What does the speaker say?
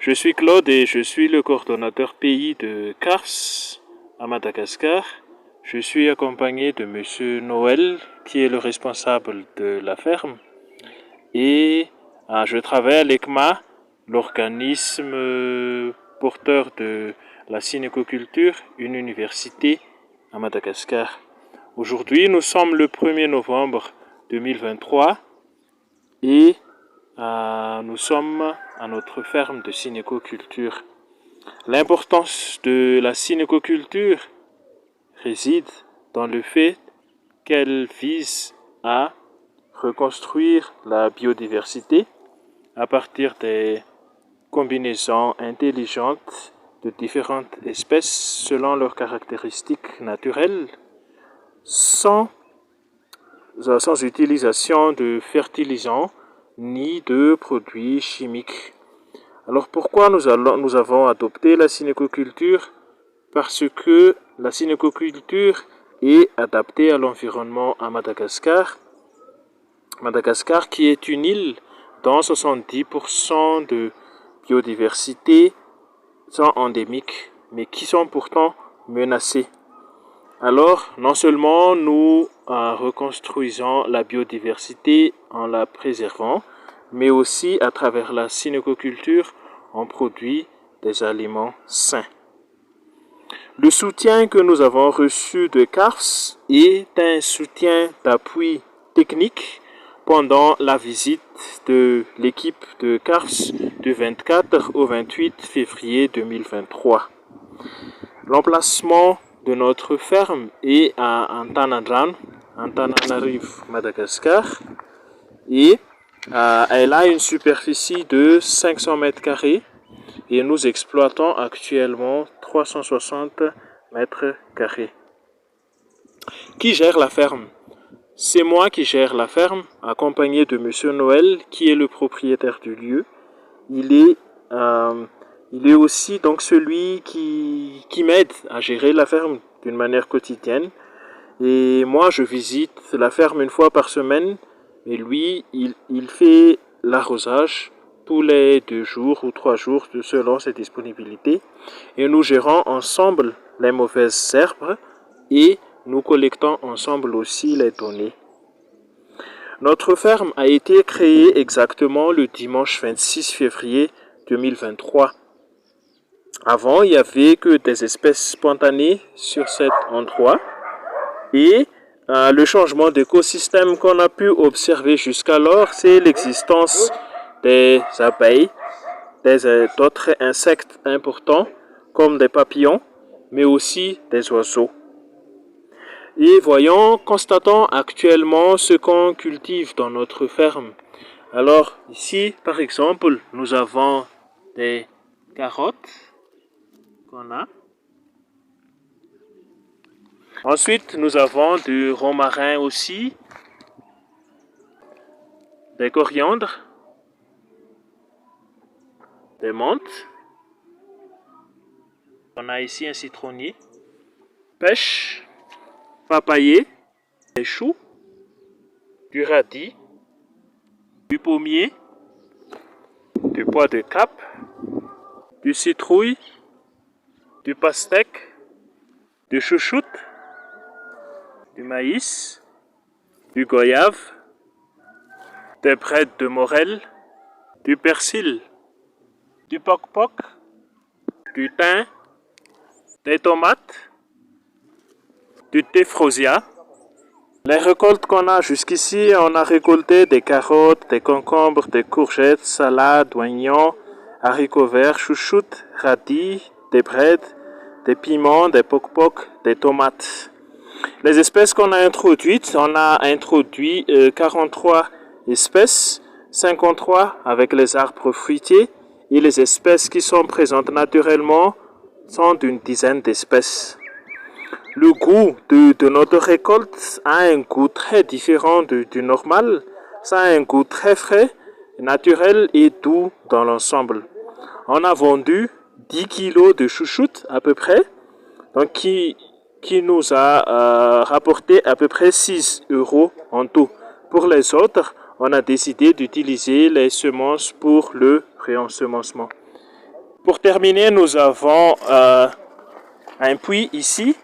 Je suis Claude et je suis le coordonnateur pays de CARS à Madagascar. Je suis accompagné de Monsieur Noël, qui est le responsable de la ferme. Et je travaille à l'ECMA, l'organisme porteur de la cynécoculture, une université à Madagascar. Aujourd'hui, nous sommes le 1er novembre 2023 et nous sommes à notre ferme de cynécoculture. L'importance de la cynécoculture réside dans le fait qu'elle vise à reconstruire la biodiversité à partir des combinaisons intelligentes de différentes espèces selon leurs caractéristiques naturelles, sans utilisation de fertilisants ni de produits chimiques. Alors pourquoi nous avons adopté la cynécoculture? Parce que la cynécoculture est adaptée à l'environnement à Madagascar. Madagascar qui est une île dont 70% de biodiversité sont endémiques, mais qui sont pourtant menacées. Alors, non seulement nous reconstruisons la biodiversité en la préservant, mais aussi à travers la cynécoculture, on produit des aliments sains. Le soutien que nous avons reçu de CARS est un soutien d'appui technique pendant la visite de l'équipe de CARS du 24 au 28 février 2023. L'emplacement de notre ferme est à Antananarivo, Madagascar, et elle a une superficie de 500 mètres carrés et nous exploitons actuellement 360 mètres carrés. Qui gère la ferme? C'est moi qui gère la ferme, accompagné de Monsieur Noël, qui est le propriétaire du lieu. Il est aussi donc celui qui m'aide à gérer la ferme d'une manière quotidienne. Et moi, je visite la ferme une fois par semaine. Et lui, il fait l'arrosage tous les 2 jours ou 3 jours selon ses disponibilités. Et nous gérons ensemble les mauvaises herbes et nous collectons ensemble aussi les données. Notre ferme a été créée exactement le dimanche 26 février 2023. Avant, il n'y avait que des espèces spontanées sur cet endroit. Et le changement d'écosystème qu'on a pu observer jusqu'alors, c'est l'existence des abeilles, d'autres insectes importants comme des papillons, mais aussi des oiseaux. Et constatons actuellement ce qu'on cultive dans notre ferme. Alors ici, par exemple, nous avons des carottes qu'on a. Ensuite, nous avons du romarin aussi, des coriandres, des menthes. On a ici un citronnier, pêche, papayer, des choux, du radis, du pommier, du pois de cap, du citrouille, du pastèque, du chouchoute, du maïs, du goyave, des brèdes de morel, du persil, du poc-poc, du thym, des tomates, du tephrosia. Les récoltes qu'on a jusqu'ici, on a récolté des carottes, des concombres, des courgettes, salades, oignons, haricots verts, chouchoutes, radis, des brèdes, des piments, des poc-poc, des tomates. Les espèces qu'on a introduites, on a introduit 43 espèces, 53 avec les arbres fruitiers, et les espèces qui sont présentes naturellement sont d'une dizaine d'espèces. Le goût de notre récolte a un goût très différent du normal. Ça a un goût très frais, naturel et doux dans l'ensemble. On a vendu 10 kilos de chouchoute à peu près, donc qui nous a rapporté à peu près 6 € en tout. Pour les autres, on a décidé d'utiliser les semences pour le réensemencement. Pour terminer, nous avons un puits ici